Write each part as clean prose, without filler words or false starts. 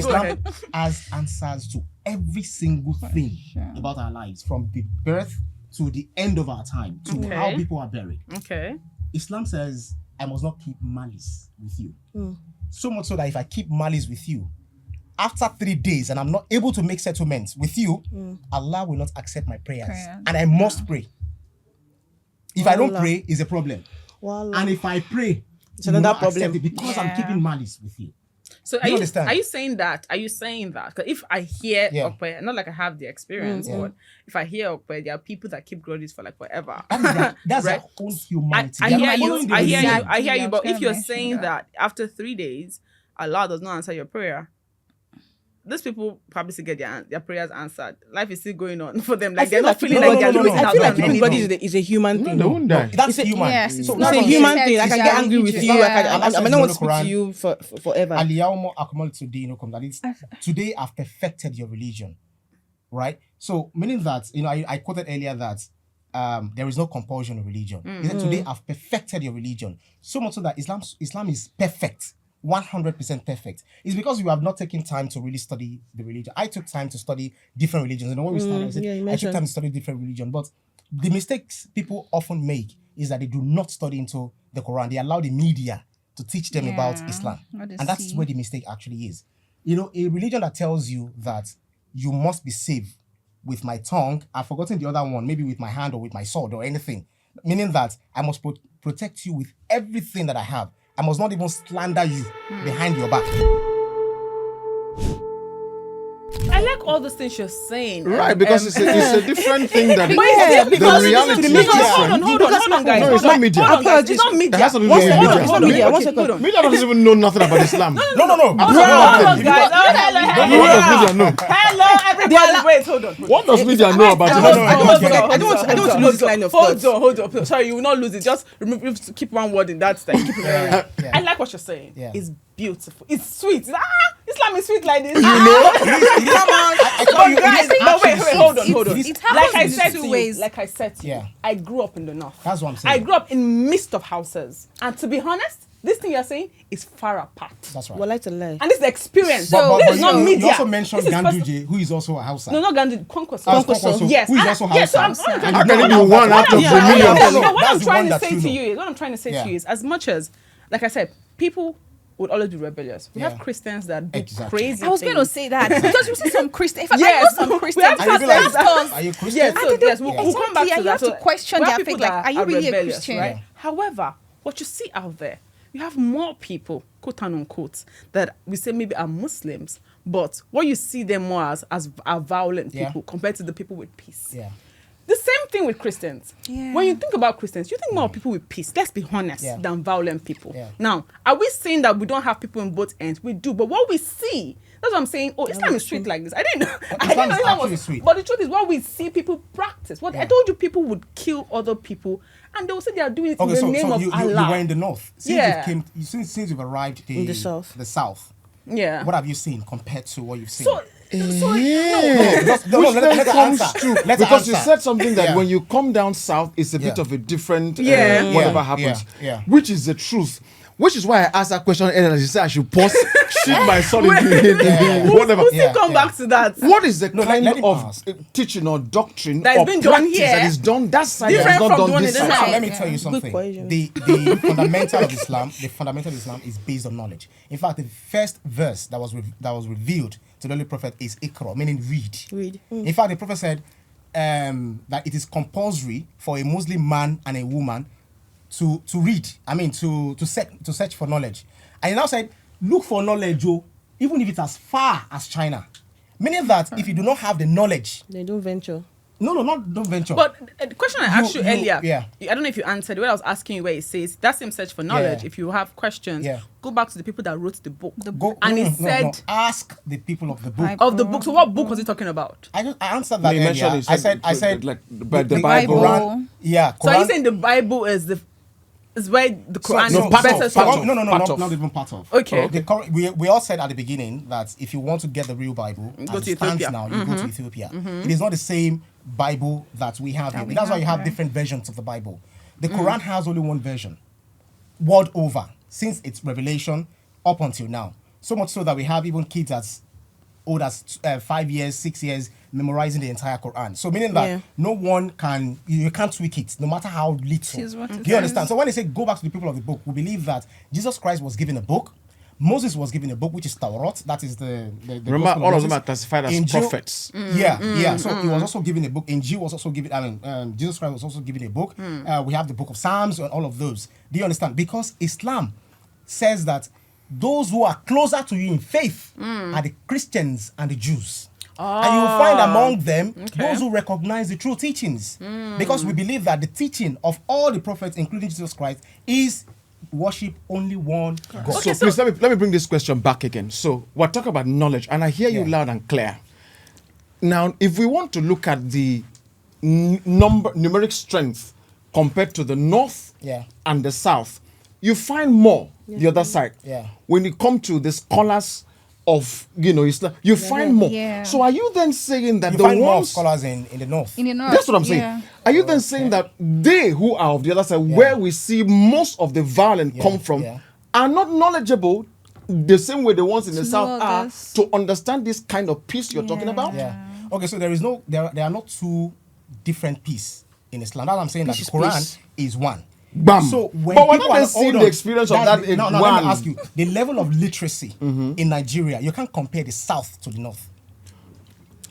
Islam has answers to every single thing about our lives, from the birth to the end of our time, to how people are buried. Okay. Islam says, I must not keep malice with you. So much so that if I keep malice with you, after 3 days and I'm not able to make settlements with you, Allah will not accept my prayers. And I must pray. If I don't pray, it's a problem. And if I pray, it's another problem because I'm keeping malice with you. So are you saying that? Are you saying that? Because if I hear Okpe, not like I have the experience, but if I hear Okpe, there are people that keep grudges for like forever. That's right. Their own humanity. I hear you. But if you're saying that after 3 days, Allah does not answer your prayer, these people probably still get their prayers answered. Life is still going on for them. Like they're not feeling like they're losing out. I feel like keeping grudges is a human thing. No, that's human. Yes, it's a human thing. I can get angry with you. I may not want to speak to you forever. That is, today I've perfected your religion, right? So meaning that, I quoted earlier that there is no compulsion in religion. He said, today I've perfected your religion. So much so that Islam is perfect. 100% perfect. It's because you have not taken time to really study the religion. I took time to study different religions. When we started, I took time to study different religions. But the mistakes people often make is that they do not study into the Quran. They allow the media to teach them about Islam. And that's where the mistake actually is. A religion that tells you that you must be saved with my tongue, I've forgotten the other one, maybe with my hand or with my sword or anything. Meaning that I must protect you with everything that I have. I must not even slander you behind your back. I like all those things you're saying. Right, because it's a different thing that the reality is different. Hold on, guys. No, it's not media. It's not media. It has to do with media. One second. Media doesn't even know nothing about Islam. No. Hold on, guys. Hello, everybody. Wait, hold on. What does media know about Islam? I don't want to lose this line of thought. Hold on. Sorry, you will not lose it. Just keep one word in that style. I like what you're saying. It's beautiful. It's sweet. Islam is sweet like this. Hold on. Like I said to you, I grew up in the north. That's what I'm saying. I grew up in midst of houses. And to be honest, this thing you're saying is far apart. That's right. Well, like to lie. And this is the experience. But this is not media. You also mentioned Ganduje, who is also a Hausa. No, not Ganduje. Conquest. Yes. Who is also Hausa. I can be one out of the million. What I'm trying to say to you is, as much as, like I said, people would always be rebellious. We have Christians that do crazy I was going to say that. Because we see some Christians. I know some Christians. Are you Christian? Yes, we'll come back to that. You have to question their faith. Like, are you really a Christian? Right? However, what you see out there, you have more people, quote unquote, that we say maybe are Muslims, but what you see them more as are violent people compared to the people with peace. Yeah. The same thing with Christians. Yeah. When you think about Christians, you think more of people with peace, let's be honest, than violent people. Yeah. Now, are we saying that we don't have people in both ends? We do. But what we see, that's what I'm saying. Oh, Islam is sweet like this. I didn't know. Islam was sweet. But the truth is, what we see people practice. I told you, people would kill other people, and they will say they are doing it in the name of Allah. You were in the north. Since you've arrived in the south. Yeah. What have you seen compared to what you've seen? Let's answer. Because you said something that when you come down south, it's a bit of a different whatever happens. Which is the truth. Which is why I asked that question earlier. She said I should pause, shoot my son in whatever. We'll still come back to that. What is the kind of teaching or doctrine that or been done here that is done that side that is not done this side? So let me tell you something. The fundamental of Islam is based on knowledge. In fact, the first verse that was revealed to the Holy Prophet is Iqra, meaning read. In fact, the Prophet said that it is compulsory for a Muslim man and a woman to read. I mean, to search for knowledge. And he now said, look for knowledge, even if it's as far as China. Meaning that if you do not have the knowledge, they don't venture. No, don't venture. But the question I asked you earlier, I don't know if you answered when I was asking you where it says that same search for knowledge. If you have questions, go back to the people that wrote the book. Ask the people of the book. Of the book. So what book was he talking about? I answered that earlier. I said like the Bible. Quran, Quran. So are you saying the Bible is where the Quran is better? Not even part of. Okay. We all said at the beginning that if you want to get the real Bible, go to Ethiopia. Now, you go to Ethiopia. It is not the same Bible that we have here. That's why you have different versions of the Bible. The Quran has only one version, world over, since its revelation up until now. So much so that we have even kids old as 5 years, 6 years, memorizing the entire Quran. So meaning that no one can, you can't tweak it, no matter how little. Do you understand? So when they say go back to the people of the book, we believe that Jesus Christ was given a book. Moses was given a book, which is Torah. That is the remember, all of them are classified as prophets. So he was also given a book. Injil was also given. Jesus Christ was also given a book. We have the book of Psalms and all of those. Do you understand? Because Islam says that those who are closer to you in faith are the Christians and the Jews. And you will find among them those who recognize the true teachings. Because we believe that the teaching of all the prophets, including Jesus Christ, is worship only one God. Okay, so please let me bring this question back again. So we're talking about knowledge, and I hear you loud and clear. Now, if we want to look at the numeric strength compared to the north and the south, you find more the other side. When you come to the scholars of Islam, you find more. So are you then saying that you the find more ones scholars in the north? In the north. That's what I'm saying. Are you then saying that they who are of the other side, where we see most of the violence come from, are not knowledgeable the same way the ones in the south are to understand this kind of peace you're talking about? Okay, so there are not two different peace in Islam. That's what I'm saying, that the Quran is one. Bam. So when but we're people not seeing the experience of that in no, one. let me ask you, the level of literacy in Nigeria, you can't compare the south to the north.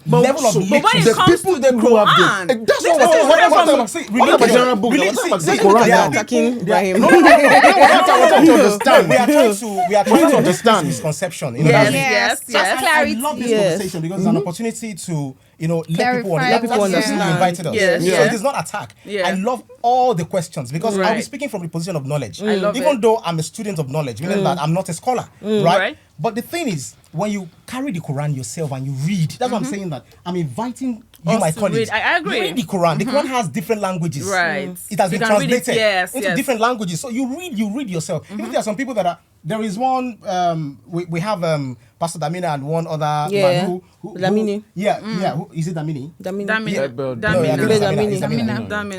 But level of when literacy. it comes to the Quran, that's what I'm saying. What about general book? What about the Quran? They are attacking Ibrahim. No, we're trying to understand. We are trying to understand misconception. Yes. I love this conversation because it's an opportunity to let people understand. You invited us. So it is not attack. I love all the questions because I'll be speaking from the position of knowledge. Even though I'm a student of knowledge, meaning that I'm not a scholar, right? But the thing is, when you carry the Quran yourself and you read, that's what I'm saying, that I'm inviting you, my colleagues. I agree. Read the Quran. The Quran has different languages. Right. It has been translated into different languages. languages. So you read yourself. Even there are some people that are, there is one, we have Pastor Damina and one other man who Damini. Is it Damini? Damina.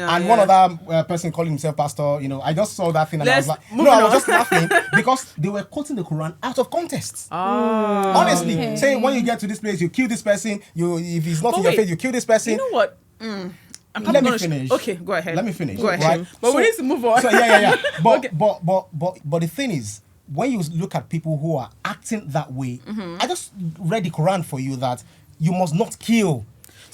And one other person calling himself pastor, I just saw that thing and I was like, I was just laughing because they were quoting the Quran out of context. Honestly, saying when you get to this place, you kill this person, if he's not in your faith, you kill this person. You know what? Let me finish. Okay, go ahead. Let me finish. Go ahead. Right? But we need to move on. So But the thing is, when you look at people who are acting that way, I just read the Quran for you that you must not kill.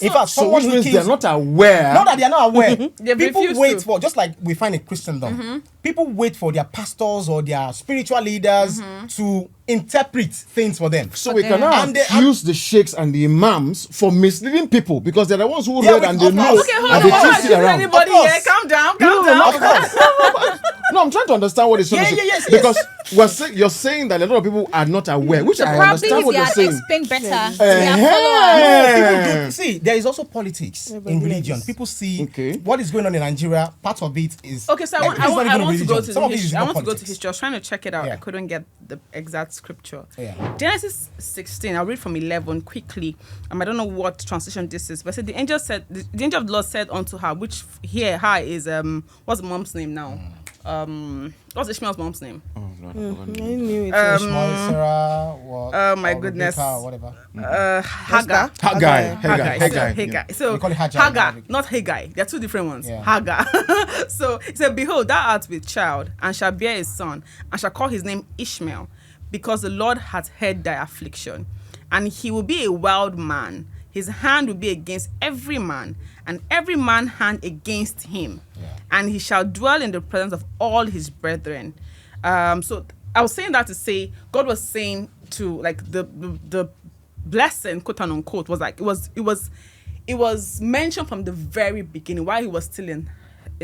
In fact, someone which means they're not aware. Not that they are not aware. People wait to. for, just like we find in Christendom, people wait for their pastors or their spiritual leaders to interpret things for them. So we cannot use the sheikhs and the imams for misleading people because they're the ones who read and they know. Okay, hold on. Anybody here? Calm down. No, I'm trying to understand what it's saying. Because you're saying that a lot of people are not aware, which I understand what you're saying. Explain better. See, there is also politics in religion. People see what is going on in Nigeria. Part of it is so I want to go to history. I I was trying to check it out. I couldn't get the exact scripture. Genesis 16. I'll read from 11 quickly. I don't know what translation this is, but the angel said, the angel of the Lord said unto her, which here is what's the mom's name now? What's Ishmael's mom's name? I knew it. Ishmael, Sarah, oh my goodness. Rebecca, whatever. Hagar. Haggai. So we call it Hagar, not Haggai. They're two different ones. Hagar. So it said, behold, thou art with child, and shall bear a son, and shall call his name Ishmael, because the Lord hath heard thy affliction. And he will be a wild man. His hand will be against every man, and every man's hand against him. And he shall dwell in the presence of all his brethren. So I was saying that to say, God was saying to, like, the blessing, quote and unquote, was like, it was mentioned from the very beginning, while he was still in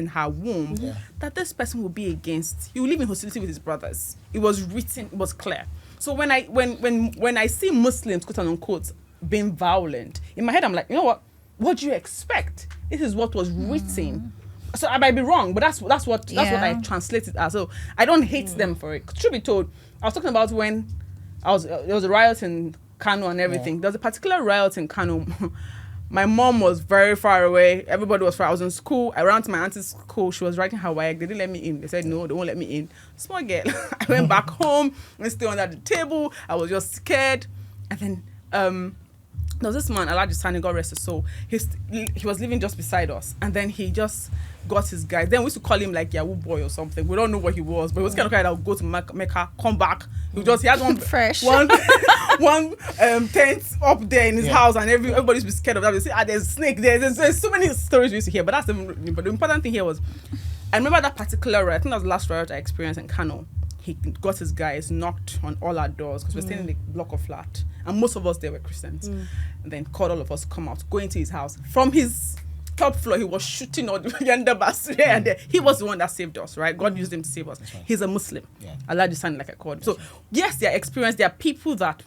her womb, that this person will be against, he will live in hostility with his brothers. It was written, it was clear. So when I see Muslims, quote and unquote, being violent, in my head I'm like, you know what do you expect? This is what was written. So I might be wrong, but that's what I translated as. So I don't hate them for it. Truth be told, I was talking about when there was a riot in Kano and everything. There was a particular riot in Kano. My mom was very far away. Everybody was far. I was in school. I ran to my auntie's school. She was writing her WAEC. They didn't let me in. They said, no, they won't let me in. Small girl. I went back home and stayed under the table. I was just scared. And then there was this man, Allah Sani, God rest his soul. He was living just beside us, and then he just got his guys. Then we used to call him like Yahoo boy or something. We don't know what he was, but he was kind of guy that would go to Mecca, come back. He had one fresh one tent up there in his house, and everybody used to be scared of that. They say, there's a snake there. There's so many stories we used to hear, but the important thing here was, I remember that particular riot. I think that was the last riot I experienced in Kano. He got his guys, knocked on all our doors because we're staying in a block of flat, and most of us there were Christians. And then called all of us to come out, go into his house. From his top floor, he was shooting all the yonder bus here and there. He was the one that saved us, right? God used him to save us. Right. He's a Muslim. Allah just sounded like I called. So yes, there are experience. There are people that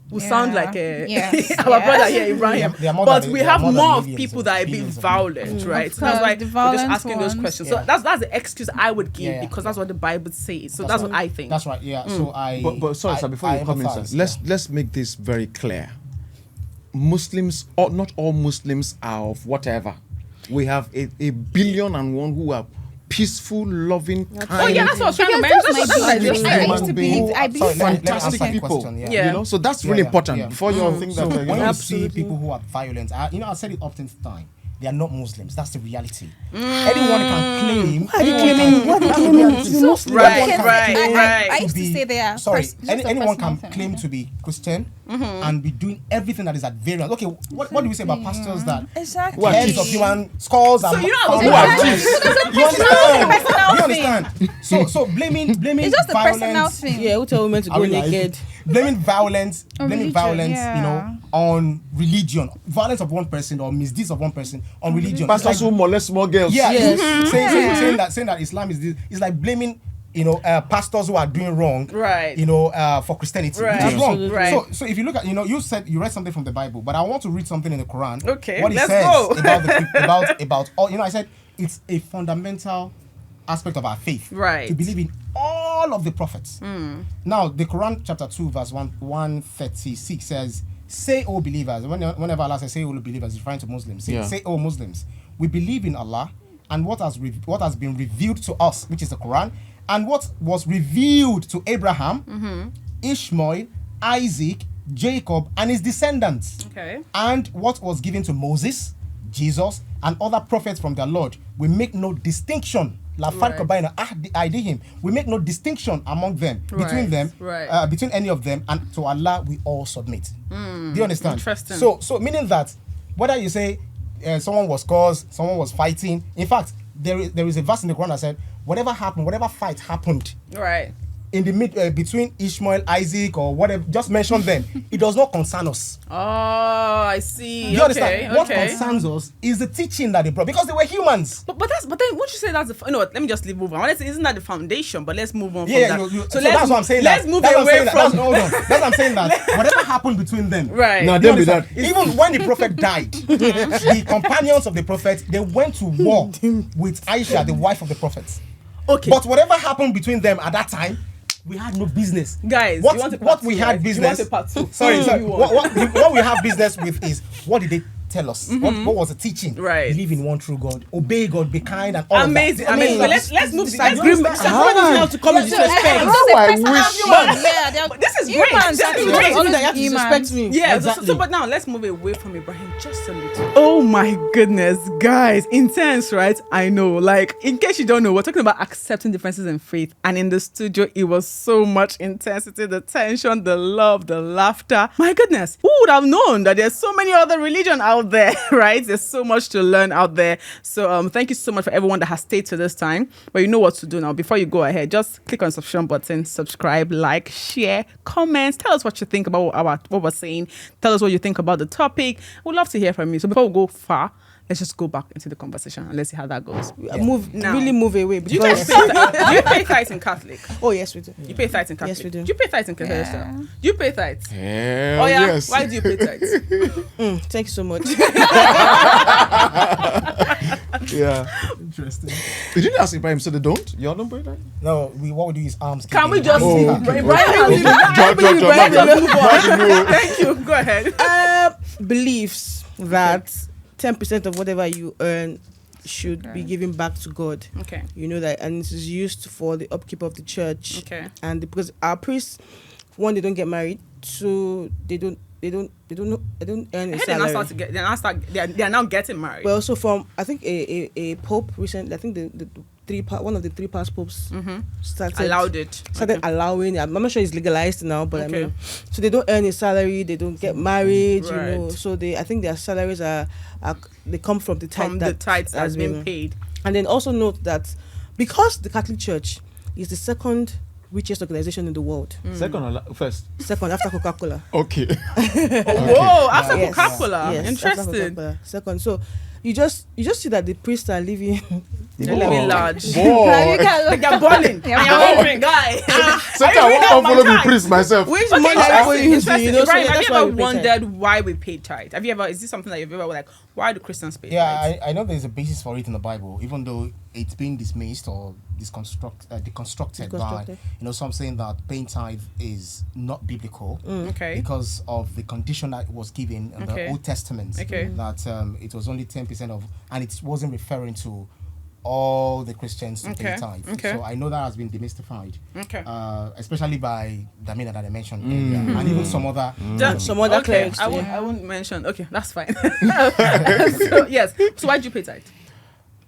will sound like our brother here, Ibrahim. But we have more of people that are being violent, right? So that's why we're just asking those questions. So that's the excuse I would give because that's what the Bible says. So that's what I think. That's right. Yeah. So But sorry, sir. Before you come in, sir, let's make this very clear. Muslims, or not all Muslims, are of whatever. We have a 1,000,000,001 who are peaceful, loving, kind. Oh yeah, that's what I was trying to mention. I believe fantastic people. You know, so that's really important. Before you all think that when you see people who are violent, I said it often time. They are not Muslims. That's the reality. Anyone can claim. What are you claiming? Right. I used to say they are. Sorry, anyone can claim to be Christian and be doing everything that is at variance. Okay, what do we say about pastors that heads of human skulls so and you understand? So blaming it's just a personal violence. thing. Yeah, who tell women to go naked? Blaming violence, religion, on religion, violence of one person or misdeeds of one person on religion. Pastors who molest small girls. Saying that Islam is this. It's like blaming pastors who are doing wrong, right? For Christianity, right. which is wrong. Right. So if you look at, you said you read something from the Bible, but I want to read something in the Quran. Okay, what it says about all. I said it's a fundamental aspect of our faith, right? To believe in all of the prophets. Now, the Quran chapter 2 verse 136 says, "Say, O believers." Whenever Allah says, "Say, O believers," referring to Muslims. Say, "O Muslims, we believe in Allah and what has been revealed to us," which is the Quran, and what was revealed to Abraham, Ishmael, Isaac, Jacob, and his descendants. Okay. And what was given to Moses, Jesus, and other prophets from their Lord. We make no distinction. We make no distinction among them, between them, between any of them, and to Allah we all submit. Do you understand? Interesting. So meaning that whether you say someone was caused, someone was fighting. In fact, there is a verse in the Quran that said, whatever fight happened, right, in the between Ishmael, Isaac, or whatever, just mention them. It does not concern us. Oh, I see. You understand? What concerns us is the teaching that they brought, because they were humans. But then won't you say that's the let me just move on. Honestly, isn't that the foundation? But let's move on from that. So that's what I'm saying. Let's move away from. Hold on. That's what I'm saying. That whatever happened between them, right? Now, don't be that. Even when the prophet died, the companions of the prophet, they went to war with Aisha, the wife of the prophet. Okay. But whatever happened between them at that time, we had no business. Guys, what we had business. You want a part two? Sorry. What we have business with is, what did they tell us? What was the teaching? Right. Believe in one true God, obey God, be kind, and all amazing. of that. Amazing. Let's move. Somebody doesn't have to come and disrespect. But this is great. This is great. Only that you have to disrespect me. Yeah. Exactly. So, but now let's move away from Ibrahim just a little. Oh my goodness, guys, intense, right? I know. Like, in case you don't know, we're talking about accepting differences in faith, and in the studio, it was so much intensity, the tension, the love, the laughter. My goodness, who would have known that there's so many other religions out there, right? There's so much to learn out there. So thank you so much for everyone that has stayed to this time. But you know what to do now. Before you go ahead, just click on the subscription button, subscribe, like, share, comments. Tell us what you think about what we're saying. Tell us what you think about the topic. We'd love to hear from you. So before we go far, let's just go back into the conversation and let's see how that goes. Really move away. Do you pay tithes in Catholic? Oh yes, we do. You pay tithes in Catholic? Yes, we do. Do you pay tithes in Catholic? Yeah. Do you pay tithes? Hell yes. Why do you pay tithes? Thank you so much. Yeah. Interesting. You didn't ask Ibrahim, so they don't? Y'all don't pay that? No, what we do is alms. Can we just leave okay. Thank you. Go ahead. Believes that 10% of whatever you earn should be given back to God. Okay. You know that, and this is used for the upkeep of the church. Okay. And because our priests, one, they don't get married. Two, they don't they don't earn a They're salary. They're now getting married. Well, so from I think a pope recently, I think one of the three past popes started allowing. I'm not sure it's legalized now, but I mean, so they don't earn a salary, they don't get married, you know. So I think their salaries are they come from the tithe that has been paid. And then also note that because the Catholic Church is the second richest organization in the world. Second or first? Second after Coca-Cola. Okay. Whoa, after Coca-Cola. Yes, interesting. after Coca-Cola. Second. So you just see that the priests are living they're living large. They're balling. And you're wondering, guys. Sometimes I won't follow the priest myself. Which money are you using? You know, Ibrahim, have you ever wondered why we pay tithe? Is this something that you've ever like, why do Christians pay tithe? Yeah, I know there's a basis for it in the Bible, even though it's been dismissed or deconstructed by, some saying that paying tithe is not biblical because of the condition that was given in the Old Testament that it was only 10% of, and it wasn't referring to all the Christians to pay tithe. So I know that has been demystified, especially by Damina that I mentioned earlier, and even some other clerics. I won't mention. Okay, that's fine. So why do you pay tithe?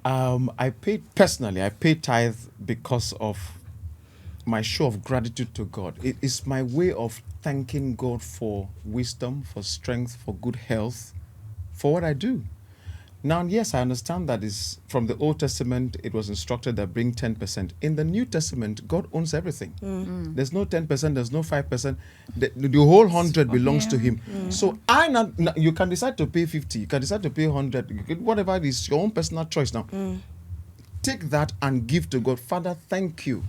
I pay tithe because of my show of gratitude to God. It is my way of thanking God for wisdom, for strength, for good health, for what I do. Now, yes, I understand that is from the Old Testament, it was instructed that bring 10%. In the New Testament, God owns everything. There's no 10%, there's no 5%. The whole 100 belongs to Him. So you can decide to pay 50, you can decide to pay 100, whatever it is, your own personal choice now. Take that and give to God. Father, thank you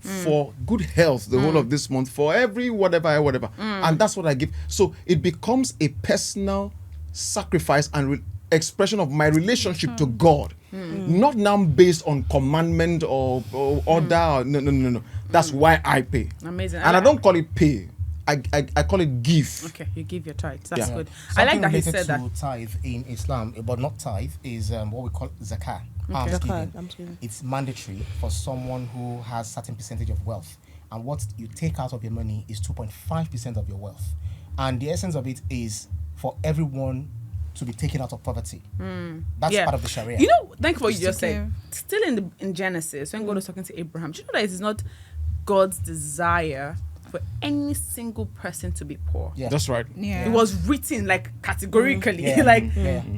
for good health the whole of this month, for every whatever. And that's what I give. So it becomes a personal sacrifice and expression of my relationship to God, not now based on commandment or order. No. That's why I pay. Amazing. And I don't call it pay. I call it give. Okay, you give your tithe. That's good. Something I like that he said that. Tithe in Islam, but not tithe, is what we call zakah. It's mandatory for someone who has certain percentage of wealth, and what you take out of your money is 2.5% of your wealth, and the essence of it is for everyone to be taken out of poverty. That's part of the Sharia. Thank you for what you just said. Still in Genesis, when God was talking to Abraham, do you know that it is not God's desire for any single person to be poor? Yeah. That's right. Yeah. It was written like categorically,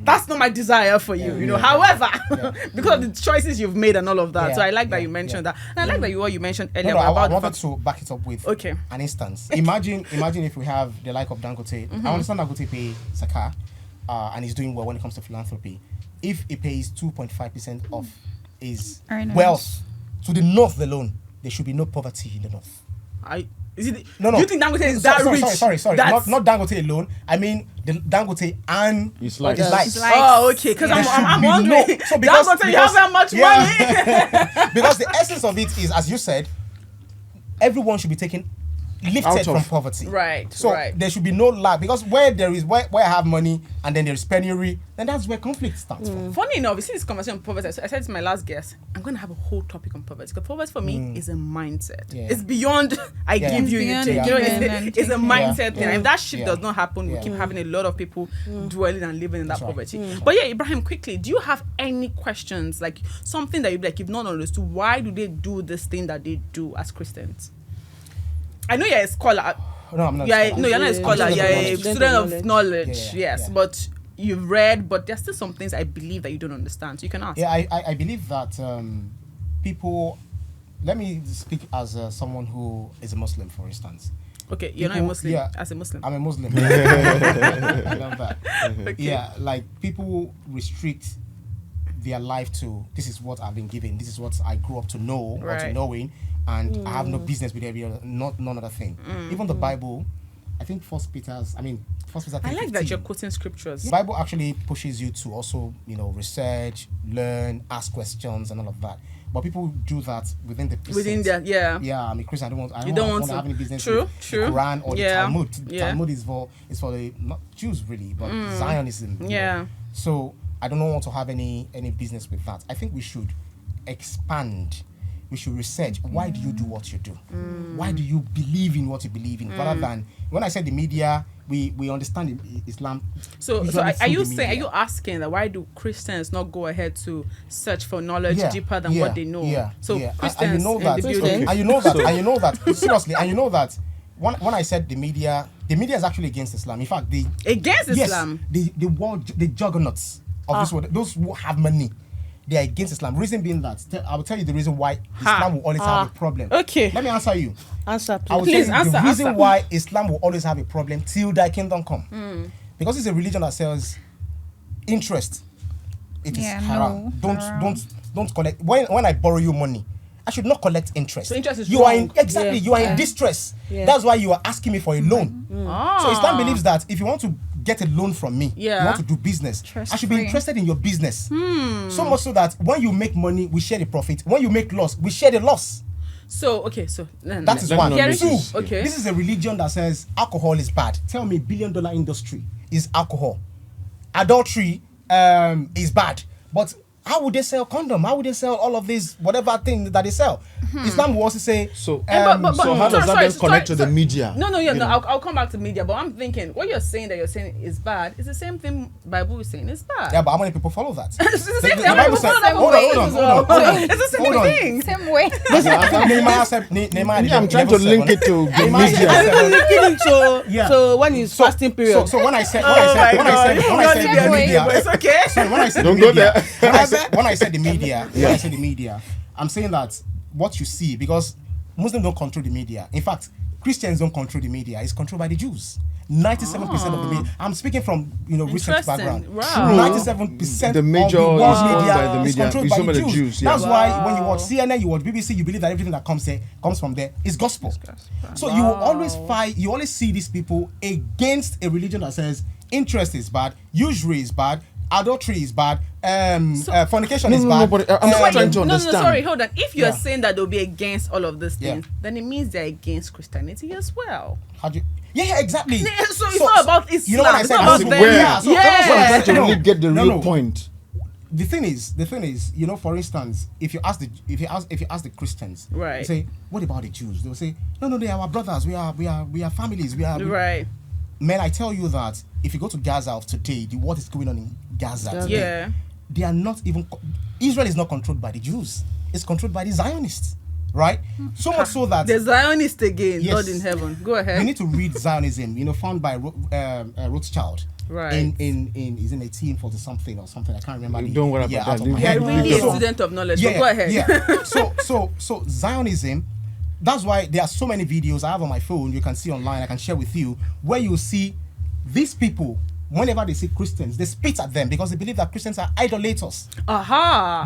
that's not my desire for you. However, because of the choices you've made and all of that. So I like that you mentioned that. And I like that what you mentioned earlier I about wanted to back it up with an instance. Imagine if we have the like of Dangote. I understand Dangote pay zakah. And he's doing well when it comes to philanthropy. If he pays 2.5% of his wealth to the north alone, there should be no poverty in the north. No. Do you think Dangote is that rich? Sorry. Not Dangote alone. I mean the Dangote and his life. Oh, okay. Because I'm wondering. So Dangote, you have that much money? Because the essence of it is, as you said, everyone should be taken lifted from poverty. Right. So there should be no lack, because where I have money and then there is penury, then that's where conflict starts from. Funny enough, you see this conversation on poverty. I said to my last guest, I'm going to have a whole topic on poverty, because poverty for me is a mindset. Yeah. It's beyond I give you, you take. It's a mindset thing. And if that shit does not happen, we keep having a lot of people dwelling and living in that poverty. But Ibrahim, quickly, do you have any questions, like something that you've not understood? Why do they do this thing that they do as Christians? I know you're a scholar. No, I'm not. You're not a scholar. You're a student of knowledge. Yes, but you've read. But there's still some things I believe that you don't understand. So you can ask. Yeah, I believe that people. Let me speak as someone who is a Muslim, for instance. Okay, you're not a Muslim. Yeah, as a Muslim. I'm a Muslim. I love that. Okay. Yeah, like people restrict their life to, this is what I've been given. This is what I grew up to know or to knowing. And I have no business with none other thing. Even the Bible, I think First Peter. I like that you're quoting scriptures. The Bible actually pushes you to also, research, learn, ask questions, and all of that. But people do that within the precepts. Yeah, I'm a Christian. I don't want to have any business with the Quran or the Talmud. The Talmud is for the not Jews really, but Zionism. Yeah. So I don't want to have any business with that. I think we should expand. We should research. Why do you do what you do? Why do you believe in what you believe in? Rather than, when I said the media we understand Islam. So are you saying, are you asking that why do Christians not go ahead to search for knowledge deeper than what they know? So Christians, and you know that, seriously, and you know that when I said the media is actually against Islam. In fact, Islam, the juggernauts of this world, those who have money, they are against Islam. Reason being that I will tell you the reason why Islam will always have a problem. Okay, let me answer you. Answer, please. I will tell you the reason why Islam will always have a problem till thy kingdom come. Because it's a religion that sells interest. It is haram. Don't collect. When I borrow you money, I should not collect interest. So interest is you wrong. You are in distress. That's why you are asking me for a loan. So Islam believes that if you want to get a loan from me, you want to do business, I should be interested in your business. So much so that when you make money, we share the profit. When you make loss, we share the loss. So so that is one. Two, okay. This is a religion that says alcohol is bad. Tell me, $1 billion industry is alcohol. Adultery is bad. But how would they sell condom? How would they sell all of these whatever things that they sell? Islam will also say so how does that then connect to the media? No, I'll come back to media, but I'm thinking what you're saying is bad is the same thing Bible is saying is bad. Yeah, but how many people follow that? It's the same thing. Hold on. It's the same thing. Same way. I'm trying to link it to the media. I'm linking it to when it's fasting period. So when I said the media, it's okay. So when I said don't go there. When I said the media, I'm saying that what you see, because Muslims don't control the media. In fact, Christians don't control the media. It's controlled by the Jews. 97% of the media. I'm speaking from research background. Wow. 97% the major of the world's media is controlled by the Jews. That's Wow. why when you watch CNN, you watch BBC, you believe that everything that comes from there is gospel. So you will always fight. You always see these people against a religion that says interest is bad, usury is bad, adultery is bad, fornication is bad. But I'm not trying to understand. No, sorry, hold on. If you're saying that they'll be against all of these things, then it means they're against Christianity as well. How do you? Yeah, exactly. So it's not about Islam. You know what I said? It's not about them. I'm trying to really get the real point. The thing is, for instance, if you ask the Christians, right, they say, what about the Jews? They'll say, no, they are our brothers. We are families. Right. Man, I tell you that if you go to Gaza of today, what is going on in Gaza today, they are not even. Israel is not controlled by the Jews. It's controlled by the Zionists, right? So much so that the Zionists again, God in heaven. Go ahead. You need to read Zionism. Found by Rothschild. Right. In is in 1840 something or something. I can't remember. Don't worry about that. Yeah, really a student of knowledge. But go ahead. Yeah. So Zionism. That's why there are so many videos I have on my phone. You can see online. I can share with you where you see these people. Whenever they see Christians, they spit at them because they believe that Christians are idolaters. They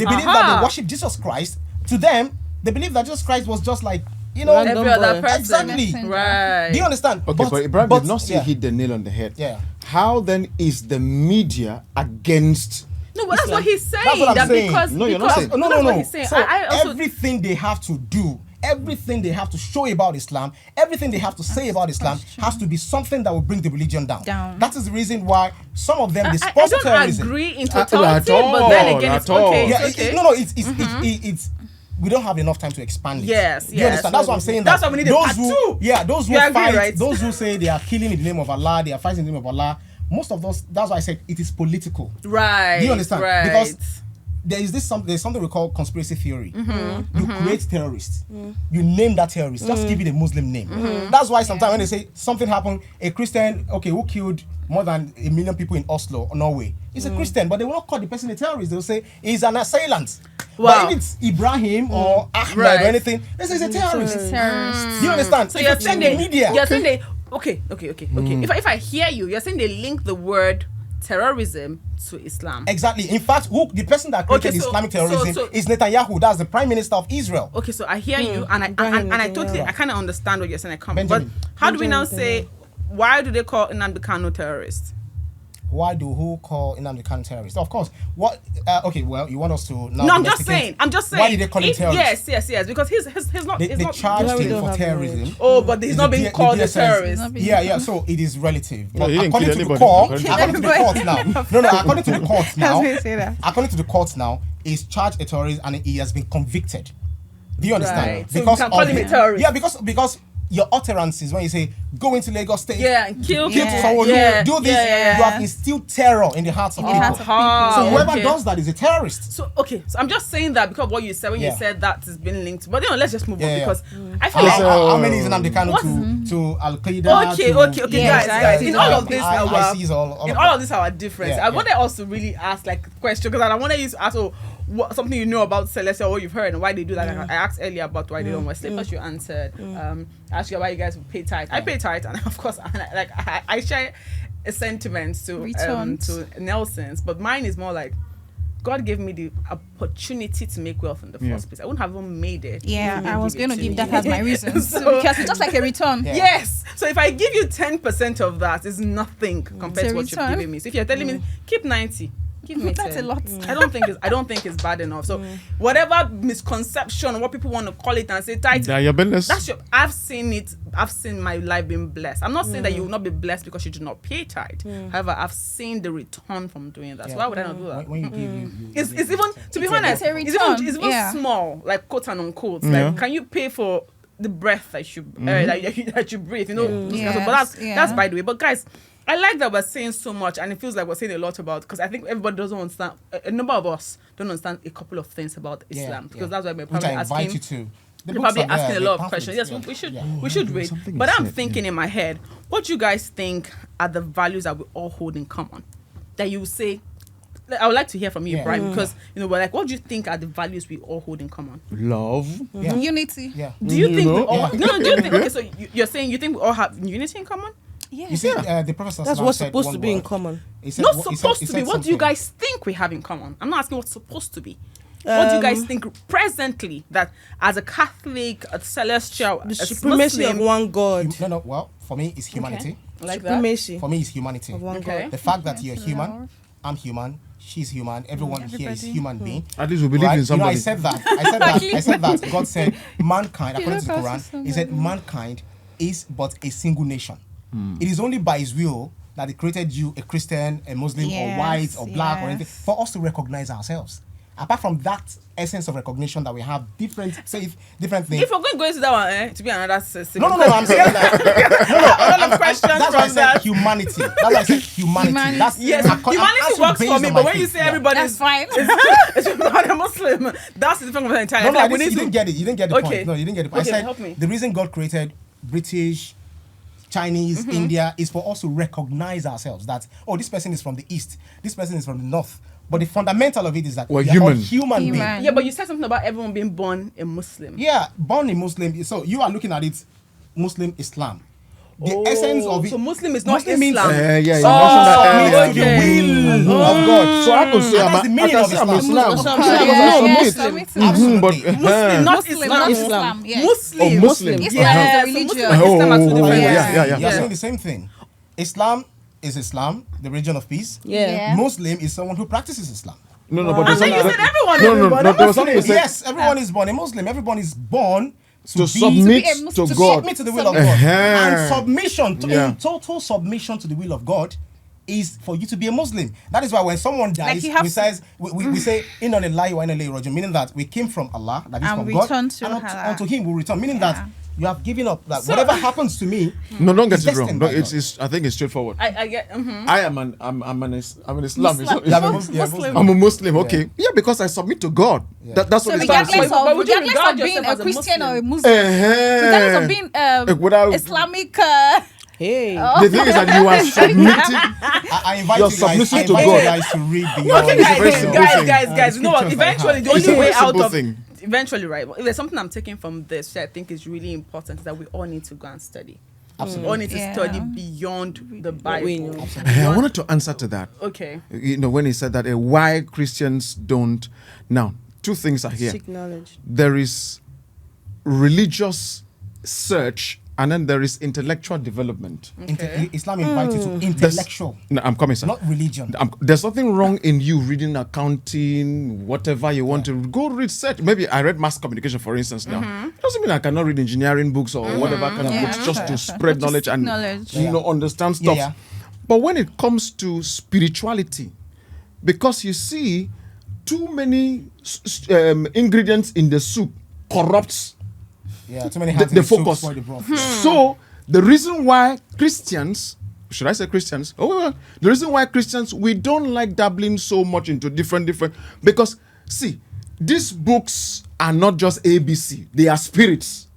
believe that they worship Jesus Christ. To them, they believe that Jesus Christ was just like every other person. Exactly. Right. Do you understand? Okay, but Ibrahim did not hit the nail on the head. Yeah. How then is the media against? No, but that's what he's saying. That's what I'm saying. No, you're not saying. No. So I also, everything they have to do, everything they have to show about Islam, everything they have to say about Islam has to be something that will bring the religion down. That is the reason why some of them they sponsor terrorism. I don't agree in totality, but then again, it's okay. Yeah, it's okay. It's we don't have enough time to expand it. Yes. You understand? That's what I'm saying. That's why we need those who fight, right? Those who say they are killing in the name of Allah, they are fighting in the name of Allah. Most of those, that's why I said it is political. Right. Do you understand? Right. Because there's something we call conspiracy theory. You create terrorists. You name that terrorist. Just give it a Muslim name. That's why sometimes when they say something happened, a Christian, who killed more than 1 million people in Oslo or Norway, he's a Christian, but they will not call the person a terrorist. They'll say he's an assailant. Wow. But if it's Ibrahim or Ahmed or anything, they say he's a terrorist. Do you understand? So you're saying the media. You're saying they. Okay. If I hear you, you're saying they link the word terrorism to Islam. Exactly. In fact, the person that created Islamic terrorism is Netanyahu. That's the Prime Minister of Israel. Okay, so I hear you, and I kind of understand what you're saying. But how do we now say? Why do they call Nnamdi Kanu terrorist? Who call Nnamdi Kanu terrorist? Of course. What? Okay. Well, you want us to now? No, I'm just saying. Why did they call him terrorist? Yes. Because he's not. They charged him for terrorism. Oh, but he's not being called a terrorist. Yeah. So it is relative. No, according to the court now. According to the court now. According to the court now, he's charged a terrorist and he has been convicted. Do you understand? Right. Because so you can call him a terrorist. Yeah, because your utterances when you say go into Lagos State, and kill someone, do this, you have instilled terror in the hearts of people. So whoever does that is a terrorist. So I'm just saying that because of what you said when you said that has been linked. But let's just move on because I feel how many is Nnamdi Kanu to Al Qaeda? Okay, guys. In all of this, in all of this, our difference. I wanted us to really ask like a question because I wanted you to ask something you know about Celestia, what you've heard and why they do that. I asked earlier about why they don't wear slippers. You answered. I asked you why you guys pay tithe. I pay tithe, and of course, I share a sentiment to Nelson's, but mine is more like God gave me the opportunity to make wealth in the first place. I wouldn't have even made it. Yeah, I was going to give that as my reason because it's just like a return. Yeah. Yes. So if I give you 10% of that, it's nothing compared to what you're giving me. So if you're telling me keep 90. Give me that's 10. a lot. I don't think it's bad enough. So whatever misconception, what people want to call it and say tithing, your business. That's I've seen it. I've seen my life being blessed. I'm not saying that you will not be blessed because you do not pay tithe. However, I've seen the return from doing that. So why would I not do that? When you give it's even, to be honest, it's even small, like quote and unquote. Like, can you pay for the breath that you that you breathe? You know, but that's by the way. But guys, I like that we're saying so much, and it feels like we're saying a lot about, because I think everybody doesn't understand. A number of us don't understand a couple of things about Islam, because that's why we're probably asking. We're probably asking a lot of questions. Yes, we should read. But I'm thinking in my head, what do you guys think are the values that we all hold in common? That you say, I would like to hear from you, Brian, because we're like, what do you think are the values we all hold in common? Love, unity. Yeah. Do you think we all? No. Do you think? Okay, so you're saying you think we all have unity in common? Yeah. You see, the Prophet that's what's supposed to be in common. Not supposed to be. What do you guys think we have in common? I'm not asking what's supposed to be. What do you guys think presently that as a Catholic, a celestial, the supremacy Muslim, of one God? Well, for me, it's humanity. Okay. Like supremacy. that? For me, it's humanity. Of one God. The fact that you're human, I'm human, she's human, everyone here is human being. At least we believe in somebody. I said that. God said mankind, according to the Quran, he said mankind is but a single nation. It is only by his will that he created you, a Christian, a Muslim, or white, or black, or anything, for us to recognize ourselves. Apart from that essence of recognition that we have different things. If we're going to go into that one, to be another no, I'm saying that. No, questions that's why I said humanity. That's why I said humanity. That's, humanity works for me, but when you say everybody is fine, it's not a Muslim. That's the difference with the entire. No, you didn't get it. You didn't get the point. No, you didn't get the point. Okay, I said the reason God created British, Chinese, India is for us to recognize ourselves that, this person is from the East, this person is from the North. But the fundamental of it is that we're human beings. Yeah, but you said something about everyone being born a Muslim. Yeah, born a Muslim. So you are looking at it, Muslim Islam. The essence of it. So Muslim is not Muslim Islam. You mentioned that to the will of God. So I could say I'm Islam. Muslim, not Islam. Muslim. Yeah, religion. You're saying the same thing. Islam is Islam, the religion of peace. Yeah. Muslim is someone who practices Islam. No, but and then you said everyone. No, there was something you said. Yes, everyone is born a Muslim. Everyone is born to submit to God. Submit to the will of God. And submission, total submission to the will of God is for you to be a Muslim. That is why when someone dies, we say, Inna lillahi wa inna ilayhi raji'un, meaning that we came from Allah, that is from God, and unto Him we return, meaning that you have given up. Like, whatever happens to me, no, don't get it wrong. No, I think it's straightforward. I get. I'm an Islam. I'm a Muslim. Okay. Yeah, because I submit to God. That's what it's regardless of being a Christian or a Muslim, regardless of being Islamic. Hey. The thing is that you are submitting. I invite you guys to read the guys. You know what? Eventually, the only way out of eventually, right? If there's something I'm taking from this, which I think is really important, is that we all need to go and study. Absolutely. We all need to study beyond the Bible. I wanted to answer to that. Okay. When he said that, why Christians don't. Now, two things are here. Seek knowledge. There is religious search, and then there is intellectual development. Okay. Islam invites you to intellectual. No, I'm coming, sir. Not religion. There's nothing wrong in you reading accounting, whatever you want to go research. Maybe I read mass communication, for instance, now. It doesn't mean I cannot read engineering books or whatever kind of books just to spread knowledge and understand stuff. Yeah. But when it comes to spirituality, because you see, too many ingredients in the soup corrupts Yeah, too many hands the focus. So the reason why Christians, should I say Christians? Oh, well, the reason why Christians, we don't like dabbling so much into different, because see, these books are not just ABC, they are spirits.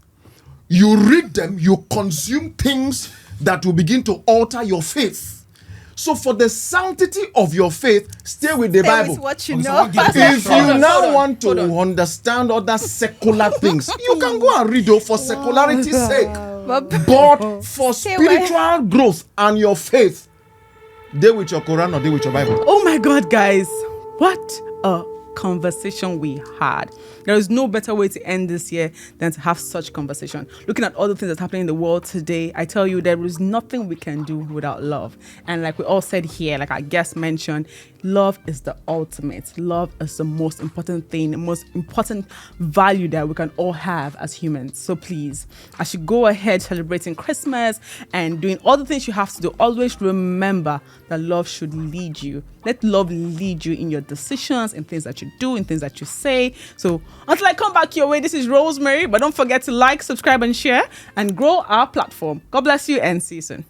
You read them, you consume things that will begin to alter your faith. So for the sanctity of your faith, stay with the Bible. With what you know. If you now want to understand other secular things, you can go and read for secularity's sake. But for spiritual growth and your faith, deal with your Quran or deal with your Bible. Oh my God, guys. What a conversation we had. There is no better way to end this year than to have such conversation. Looking at all the things that's happening in the world today, I tell you, there is nothing we can do without love. And like we all said here, like our guest mentioned, love is the ultimate. Love is the most important thing, the most important value that we can all have as humans. So please, as you go ahead celebrating Christmas and doing all the things you have to do, always remember that love should lead you. Let love lead you in your decisions, in things that you do, in things that you say. So until I come back your way, this is Rosemary. But don't forget to like, subscribe, and share and grow our platform. God bless you and see you soon.